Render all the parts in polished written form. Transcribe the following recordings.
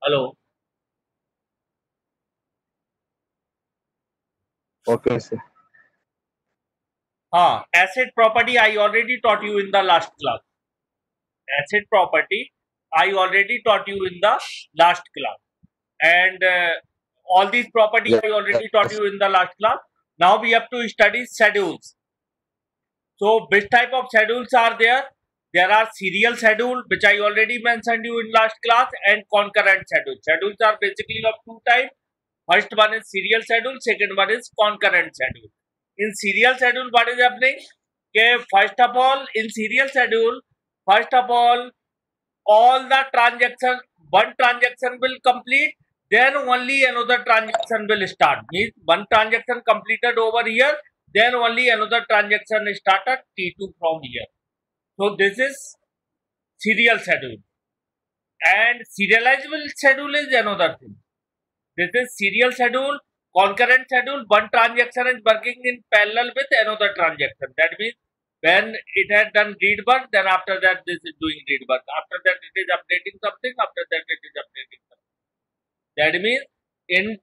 Hello. Okay, sir. Asset property I already taught you in the last class. Asset property I already taught you in the last class. And all these property Yes. I already taught you in the last class. Now we have to study schedules. So which type of schedules are there? There are serial schedule, which I already mentioned you in last class, and concurrent schedule. Schedules are basically of two types. First one is serial schedule, second one is concurrent schedule. In serial schedule, what is happening? Okay, first of all, in serial schedule, first of all the transaction, one transaction will complete, then only another transaction will start. Means one transaction completed over here, then only another transaction started T2 from here. So this is serial schedule. And serializable schedule is another thing. This is serial schedule, concurrent schedule. One transaction is working in parallel with another transaction. That means when it had done read work, then after that this is doing read work. After that it is updating something. After that it is updating something. That means in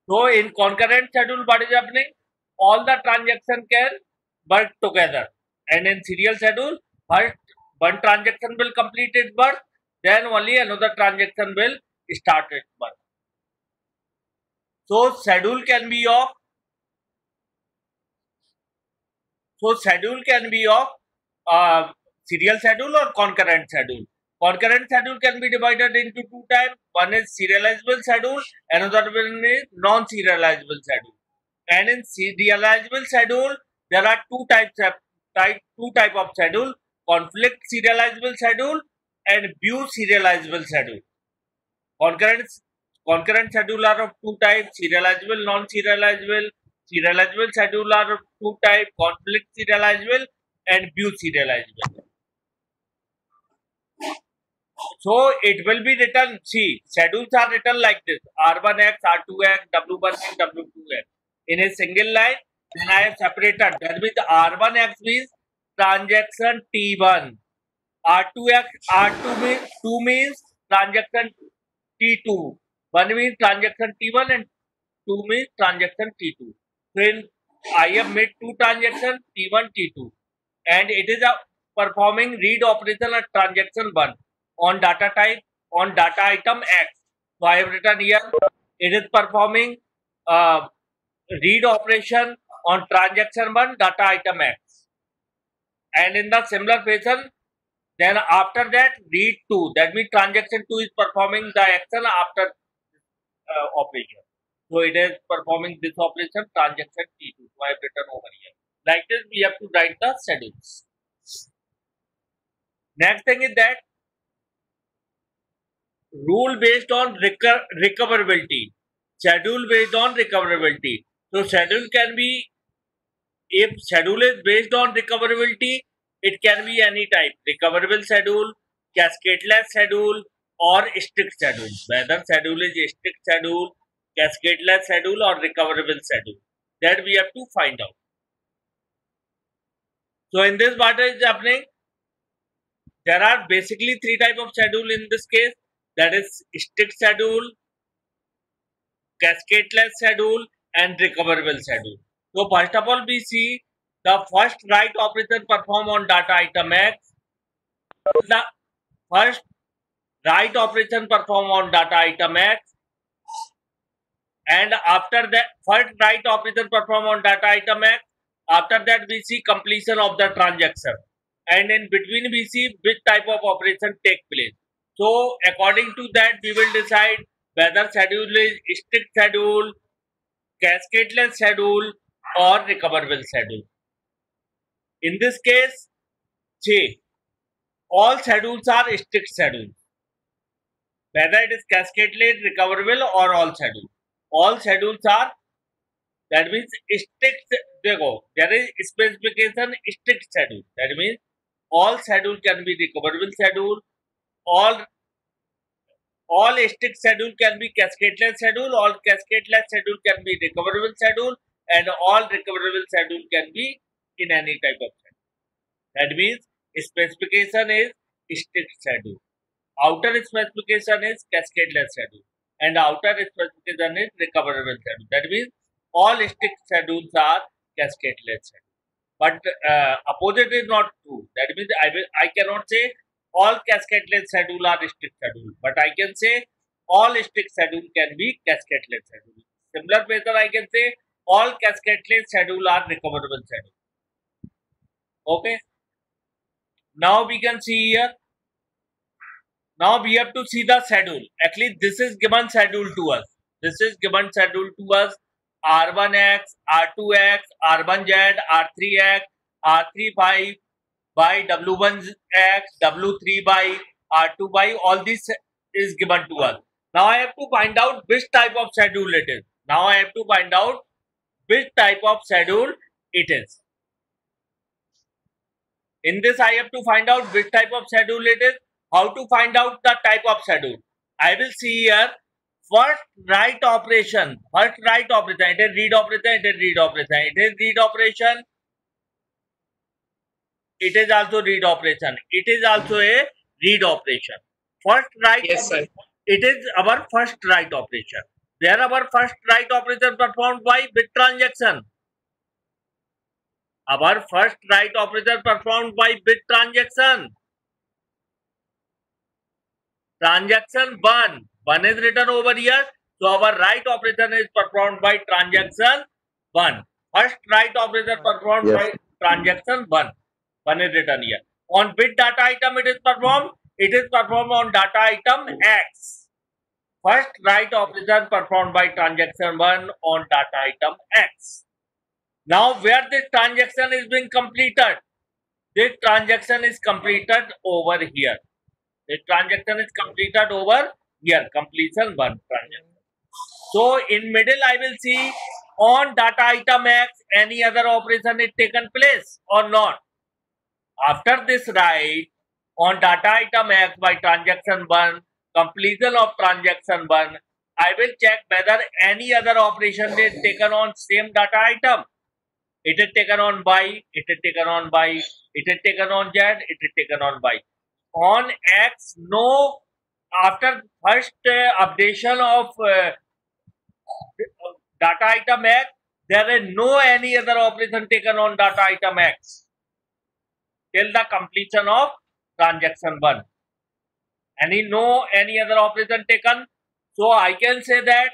so in concurrent schedule, what is happening? All the transaction can work together, and in serial schedule, first one transaction will complete its work, then only another transaction will start its work. So schedule can be of uh, serial schedule or concurrent schedule. Concurrent schedule can be divided into two types. One is serializable schedule, another one is non-serializable schedule. And in serializable schedule, there are two type of schedule: conflict serializable schedule and view serializable schedule. Concurrent concurrent schedule are of two types: serializable, non-serializable. Serializable schedule are of two types: conflict serializable and view serializable. So it will be written. See, schedules are written like this: R1X, R2X, W1X, W2X in a single line. Then I have separated. That means R1X means transaction T1. R2X, R2 means transaction T2. One means transaction T1 and two means transaction T2. So in I have made two transactions T1, T2, and it is a performing read operation at transaction 1 on data type on data item X. So I have written here it is performing uh, read operation on transaction 1 data item X, and in the similar fashion, then after that read 2, that means transaction 2 is performing the action after operation. So it is performing this operation transaction T2. So I have written over here. Like this, we have to write the schedules. Next thing is that rule based on recoverability. Schedule based on recoverability. So schedule can be, if schedule is based on recoverability, it can be any type: recoverable schedule, cascadeless schedule, or strict schedule. Whether schedule is a strict schedule, cascadeless schedule, or recoverable schedule, that we have to find out. So in this, what is happening? There are basically three type of schedule in this case. That is strict schedule, cascadeless schedule, and recoverable schedule. So first of all, we see the first write operation performed on data item X. The first write operation performed on data item X, and after that, first write operation performed on data item X. After that, we see completion of the transaction, and in between we see which type of operation take place. So according to that, we will decide whether schedule is strict schedule, cascadeless schedule, or recoverable schedule. In this case, say all schedules are strict schedules, whether it is cascadeless, recoverable, or all schedules. All schedules are, that means strict. There is specification strict schedule. That means all schedule can be recoverable schedule. All all strict schedule can be cascadeless schedule. All cascadeless schedule can be recoverable schedule, and all recoverable schedule can be in any type of schedule. That means specification is strict schedule. outer specification is cascadeless schedule and outer specification is recoverable schedule. That means all strict schedules are cascadeless schedule. But opposite is not true. That means I cannot say all cascadeless schedule are strict schedule, but I can say all strict schedule can be cascadeless schedule. Similar method I can say all cascadeless schedule are recoverable schedule. Okay. Now we can see here. Now we have to see the schedule. Actually, this is given schedule to us. This is given schedule to us. R1X, R2X, R1Z, R3X, R35 by W1X, W3 by R2 by, all this is given to us. Now I have to find out which type of schedule it is. Now I have to find out which type of schedule it is. In this I have to find out which type of schedule it is. How to find out the type of schedule? I will see here. First write operation. First write operation. It is read operation. It is read operation. It is read operation. It is also read operation. It is also a read operation. First write. Yes, sir. It is our first write operation. Where our first write operation performed by bit transaction. Our first write operation performed by bit transaction. Transaction 1. 1 is written over here. So our write operation is performed by transaction 1. First write operation performed by transaction 1. 1 is written here. On bit data item it is performed. It is performed on data item X. First write operation performed by transaction 1 on data item X. Now where this transaction is being completed? This transaction is completed over here. The transaction is completed over here. Completion 1 transaction. So in middle I will see on data item X any other operation is taken place or not. After this write on data item X by transaction 1, completion of transaction 1, I will check whether any other operation is taken on same data item. It is taken on Y, it is taken on Y, it is taken on Z, it is taken on Y. On X, no, after first updation of data item X, there is no any other operation taken on data item X till the completion of transaction 1. Any other operation taken? So I can say that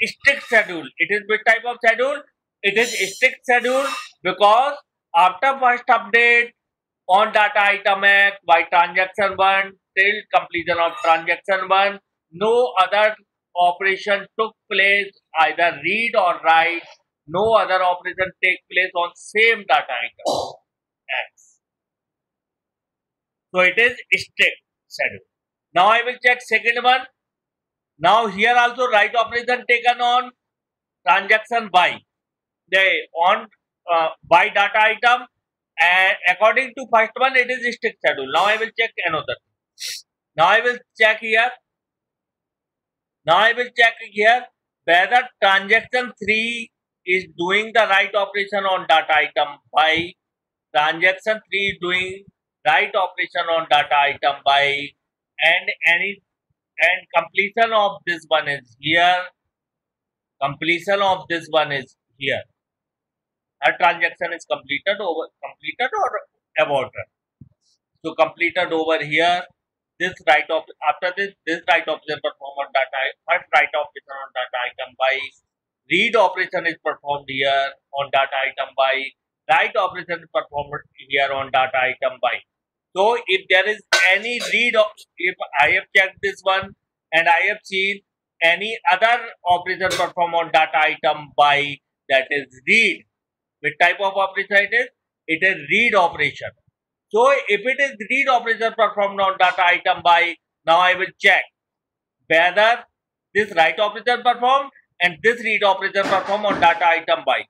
strict schedule. It is which type of schedule? It is strict schedule because after first update on data item X by transaction 1 till completion of transaction 1, no other operation took place, either read or write. No other operation take place on same data item X. So it is strict schedule. Now I will check second one. Now here also write operation taken on transaction Y. On by data item, and according to first one it is strict schedule. Now I will check another. Now I will check here whether transaction 3 is doing the write operation on data item Y. Transaction 3 is doing write operation on data item Y, and completion of this one is here. Completion of this one is here. A transaction is completed or aborted. So completed over here. This write off after this write operation performed on data. First write operation on data item Y. Read operation is performed here on data item Y. Write operation is performed here on data item Y. So if there is any read, if I have checked this one and I have seen any other operation performed on data item Y, that is read. Which type of operation it is? It is read operation. So if it is read operation performed on data item Y, now I will check whether this write operation performed and this read operation performed on data item Y.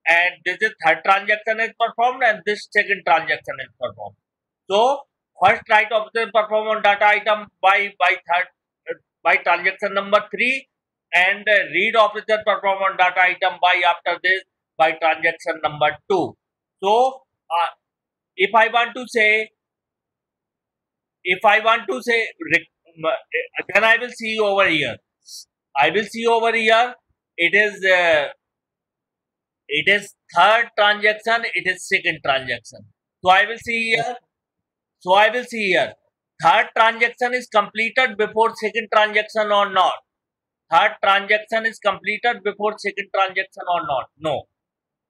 And this is third transaction is performed and this second transaction is performed. So first write operation performed on data item Y by transaction number 3, and read operation performed on data item Y after this by transaction number 2. So if I want to say if I want to say, then I will see over here. I will see over here. It is third transaction. It is second transaction. So I will see here. So I will see here. Third transaction is completed before second transaction or not? Third transaction is completed before second transaction or not? No.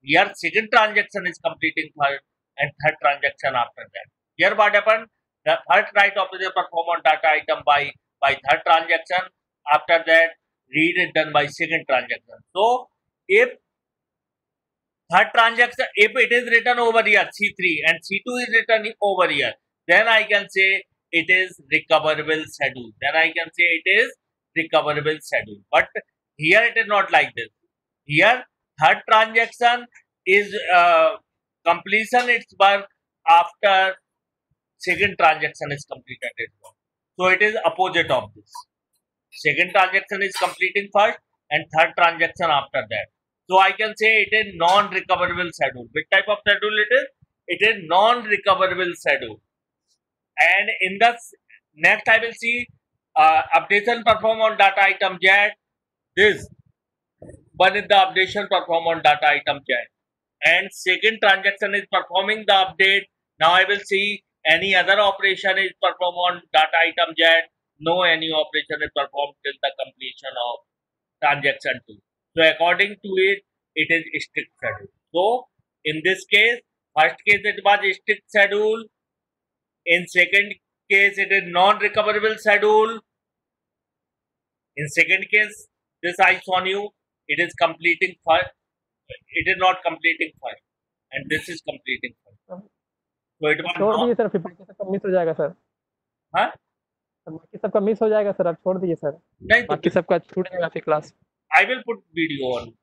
Here second transaction is completing third and third transaction after that. Here what happened? The third write operator perform on data item by third transaction. After that, read is done by second transaction. So if third transaction, if it is written over here C3 and C2 is written over here, then I can say it is recoverable schedule. Then I can say it is recoverable schedule. But here it is not like this. Here third transaction is completion its work after second transaction is completed its work. So it is opposite of this. Second transaction is completing first and third transaction after that. So I can say it is non-recoverable schedule. Which type of schedule it is? It is non-recoverable schedule. And in the next I will see updation perform on data item Z. This one is the updation perform on data item Z. And second transaction is performing the update. Now I will see any other operation is performed on data item Z. No any operation is performed till the completion of transaction 2. So according to it, it is strict schedule. So in this case, first case it was strict schedule. In second case, it is non-recoverable schedule. In second case, this I shown you, it is completing first. It is not completing first, and this is completing first. So it was छोड़ not. दीजिए sir, फिर बाकी सबका miss हो जाएगा sir. हाँ? बाकी सबका मिस हो जाएगा सर, आप छोड़ दीजिए सर, नहीं तो बाकी सबका छूट जाएगा फिर class. I will put video on.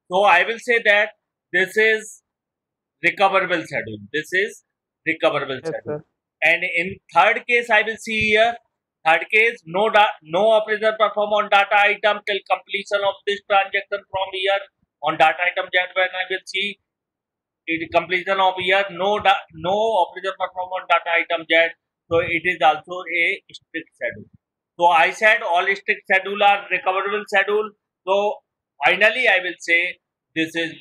So I will say that this is recoverable schedule. This is recoverable yes schedule. Sir, And in third case, I will see here. Third case, no operator perform on data item till completion of this transaction from here on data item Z. When I will see it completion of here, no operator perform on data item Z. So it is also a strict schedule. So I said all strict schedule are recoverable schedule. So finally, I will say this is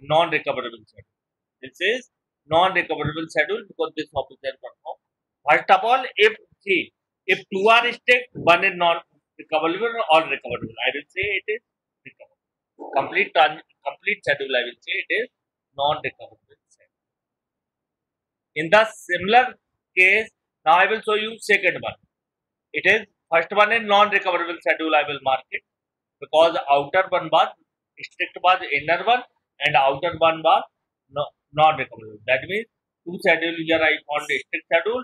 non-recoverable schedule. This is non-recoverable schedule because this operator perform. First of all, if two are strict, one is non-recoverable or recoverable. I will say it is recoverable. Complete schedule, I will say it is non-recoverable schedule. In the similar case, now I will show you second one. It is first one is non-recoverable schedule. I will mark it because outer one was strict was inner one and outer one was non-recoverable. That means two schedule here I found a strict schedule.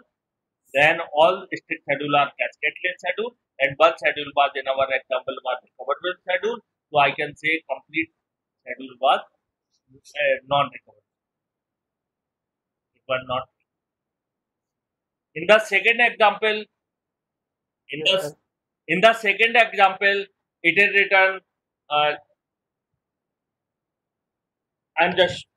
Then all strict schedule are cascadeless schedule and one schedule was in our example was recoverable schedule. So I can say complete schedule was non-recoverable. It was not. In the second example, in the second example, it is written. I'm just.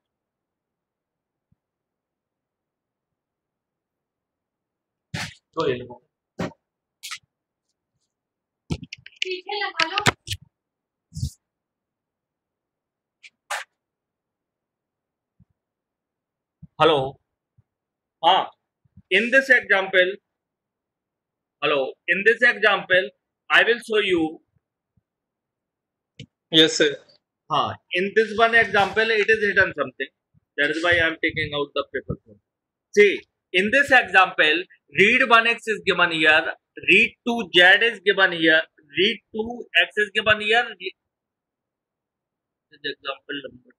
Hello. In this example, I will show you. Yes sir, In this one example, it is written something. That is why I am taking out the paper. See, in this example, read 1x is given here, read 2z is given here, read 2x is given here. This is example number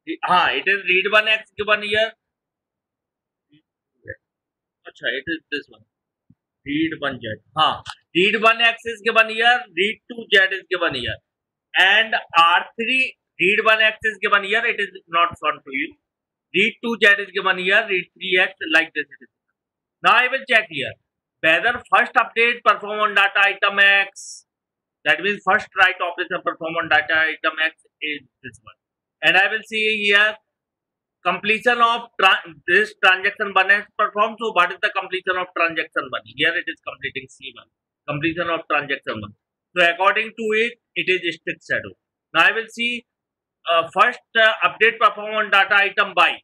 2. It is read 1x given here. Achha, it is this one. Read 1z. Read 1x is given here, read 2z is given here. And R3, read 1x is given here, it is not shown to you. Read 2z is given here, read 3x, like this it is. Now I will check here whether first update perform on data item X, that means first write operation perform on data item X is this one. And I will see here completion of this transaction 1 is performed. So what is the completion of transaction 1? Here it is completing C1. Completion of transaction 1. So according to it, it is strict schedule. Now I will see first update perform on data item by.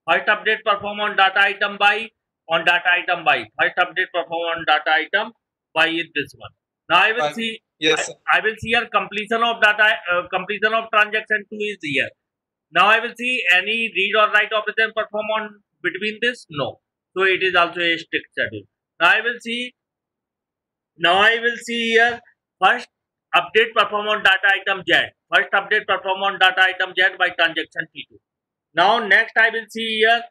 First update perform on data item by. On data item by. First update perform on data item by is this one. Now I will see. Yes, sir. I will see here completion of data. Completion of transaction 2 is here. Now I will see any read or write operation perform on between this. No. So it is also a strict schedule. Now I will see. Now I will see here first update perform on data item Z. First update perform on data item Z by transaction T2. Now next I will see here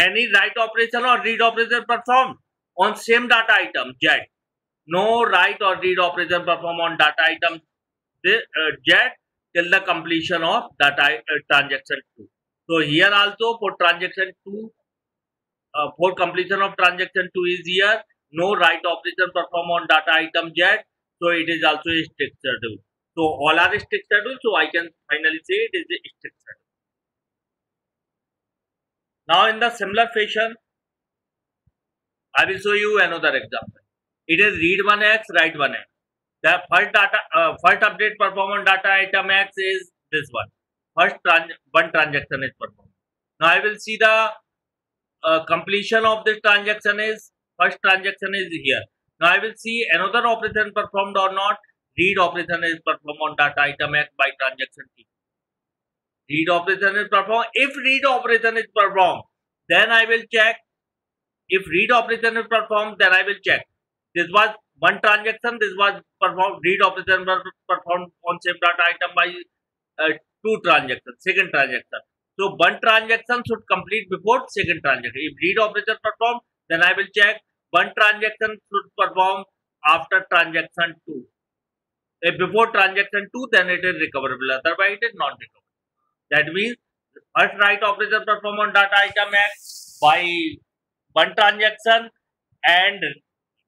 any write operation or read operation performed on same data item Z. No write or read operation perform on data item Z till the completion of data transaction 2. So here also for transaction 2, for completion of transaction 2 is here. No write operation perform on data item Z. So it is also a strict schedule. So all are strict schedule. So I can finally say it is a strict schedule. Now in the similar fashion, I will show you another example. It is read 1x, write 1x. The first update perform on data item X is this one. First one transaction is performed. Now I will see the completion of this transaction is first transaction is here. Now I will see another operation performed or not. Read operation is performed on data item X by transaction T. Read operation is performed. If read operation is performed, then I will check. If read operation is performed, then I will check. This was one transaction. This was performed. Read operation was performed on same data item by two transactions. Second transaction. So one transaction should complete before second transaction. If read operation performed, then I will check. One transaction should perform after transaction 2. If before transaction 2, then it is recoverable. Otherwise, it is non-recoverable. That means first write operation perform on data item X by one transaction, and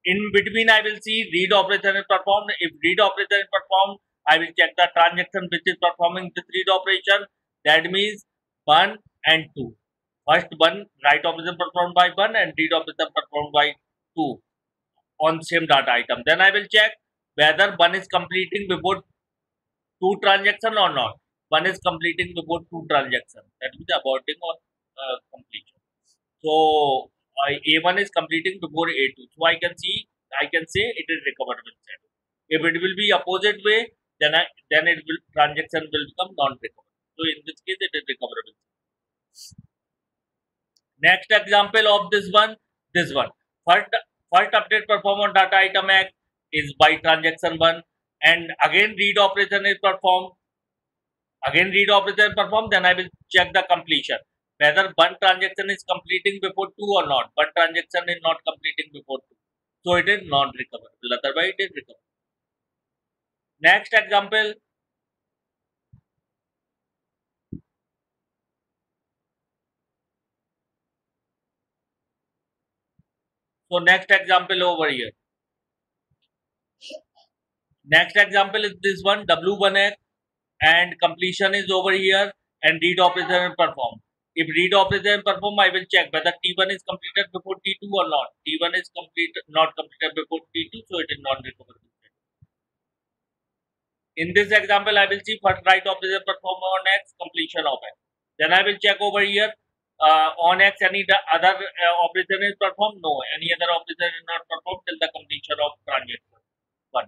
in between I will see read operation is performed. If read operation is performed, I will check the transaction which is performing this read operation. That means 1 and 2. First one write operation performed by 1 and read operation performed by 2 on same data item. Then I will check whether 1 is completing before 2 transaction or not. 1 is completing before 2 transactions. That means aborting or completion. So A1 is completing before A2. So I can say it is recoverable schedule. If it will be opposite way, then transaction will become non-recoverable. So in this case, it is recoverable. Next example of this one. First update perform on data item X is by transaction 1, and again read operation is performed. Then I will check the completion. Whether one transaction is completing before 2 or not. One transaction is not completing before 2. So it is non-recoverable. Otherwise, it is recoverable. Next example. So next example over here. Next example is this one, W1X, and completion is over here, and read operation is performed. If read operation is performed, I will check whether T1 is completed before T2 or not. T1 is not completed before T2, so it is non-recoverable. In this example, I will see first write operation performed on X, completion of X. Then I will check over here on X any other operation is performed. No, any other operation is not performed till the completion of transaction 1.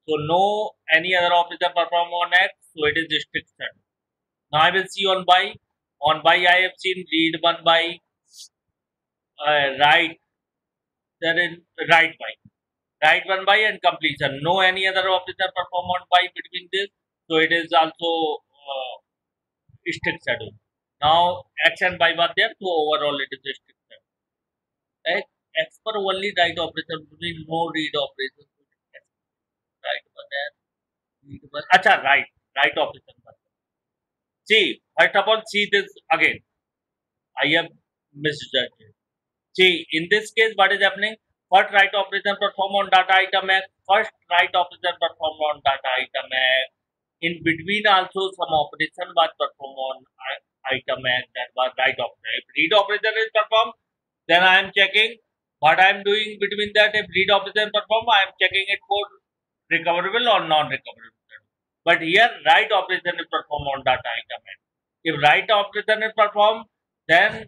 So no any other operation performed on X, so it is restricted. Now I will see on Y. On Y I have seen read 1 by, write, then in write by. Write 1 by and completion. No any other operation performed on Y between this, so it is also strict schedule. Now X and Y were there, so overall it is strict schedule. X per only write operation, no read operation. Write 1 and read 1. Acha, write operation. See, first of all, see this again. I have misjudged it. See, in this case, what is happening? First write operation perform on data item X. First write operation perform on data item X. in between also some operation was performed on item X, that was write operation. If read operation is performed, then I am checking what I am doing between that. If read operation performed, I am checking it for recoverable or non-recoverable. But here write operation is performed on data item X. If write operation is performed, then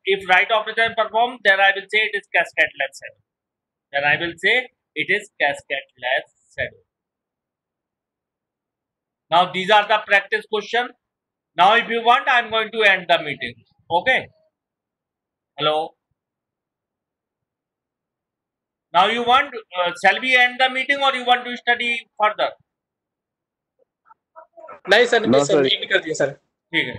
if write operation is performed, then I will say it is cascade-less schedule. Then I will say it is cascade-less schedule. Now these are the practice questions. Now if you want, I am going to end the meeting. Okay. Hello. Now you want, shall we end the meeting or you want to study further? नहीं sir, No, sir. And कर दिया sir. ठीक है.